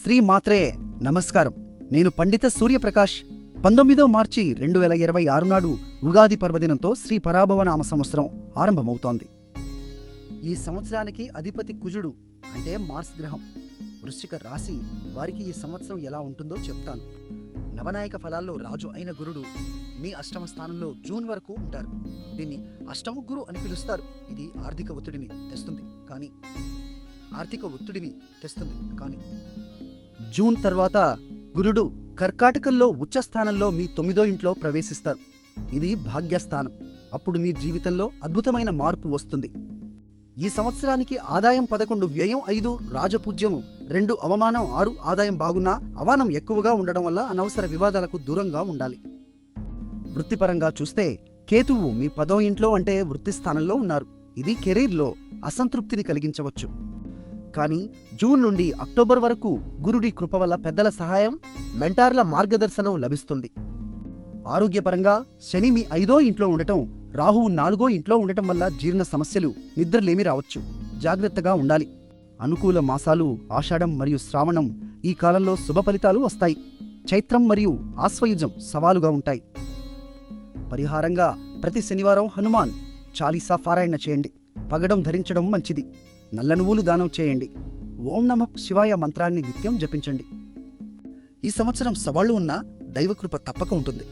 శ్రీ మాత్రే నమస్కారం. నేను పండిత సూర్యప్రకాష్. 19 మార్చి 2026 నాడు ఉగాది పర్వదినంతో శ్రీ పరాభవనామ సంవత్సరం ఆరంభమవుతోంది. ఈ సంవత్సరానికి అధిపతి కుజుడు, అంటే మార్స్ గ్రహం. వృశ్చిక రాశి వారికి ఈ సంవత్సరం ఎలా ఉంటుందో చెప్తాను. నవనాయక ఫలాల్లో రాజు అయిన గురుడు మీ అష్టమ స్థానంలో జూన్ వరకు ఉంటారు. దీన్ని అష్టమ గురు అని పిలుస్తారు. ఇది ఆర్థిక ఒత్తిడిని తెస్తుంది కానీ జూన్ తర్వాత గురుడు కర్కాటకంలో ఉచ్చస్థానంలో మీ 9వ ఇంట్లో ప్రవేశిస్తారు. ఇది భాగ్యస్థానం. అప్పుడు మీ జీవితంలో అద్భుతమైన మార్పు వస్తుంది. ఈ సంవత్సరానికి ఆదాయం 11, వ్యయం 5, రాజపూజ్యం 2, అవమానం 6. ఆదాయం బాగున్నా అవమానం ఎక్కువగా ఉండడం వల్ల అనవసర వివాదాలకు దూరంగా ఉండాలి. వృత్తిపరంగా చూస్తే కేతువు మీ 10వ ఇంట్లో, అంటే వృత్తి స్థానంలో ఉన్నారు. ఇది కెరీర్లో అసంతృప్తిని కలిగించవచ్చు. కానీ జూన్ నుండి అక్టోబర్ వరకు గురుడి కృప వల్ల పెద్దల సహాయం, మెంటార్ల మార్గదర్శనం లభిస్తుంది. ఆరోగ్యపరంగా శని మీ 5వ ఇంట్లో ఉండటం, రాహువు 4వ ఇంట్లో ఉండటం వల్ల జీర్ణ సమస్యలు, నిద్రలేమి రావచ్చు. జాగ్రత్తగా ఉండాలి. అనుకూల మాసాలు ఆషాఢం మరియు శ్రావణం. ఈ కాలంలో శుభ ఫలితాలు వస్తాయి. చైత్రం మరియు ఆశ్వయుజం సవాలుగా ఉంటాయి. పరిహారంగా ప్రతి శనివారం హనుమాన్ చాలీసా పారాయణ చేయండి. పగడం ధరించడం మంచిది. నల్ల నువ్వులు దానం చేయండి. ఓం నమః శివాయ మంత్రాన్ని నిత్యం జపించండి. ఈ సంవత్సరం సవాళ్లు ఉన్నా దైవకృప తప్పక ఉంటుంది.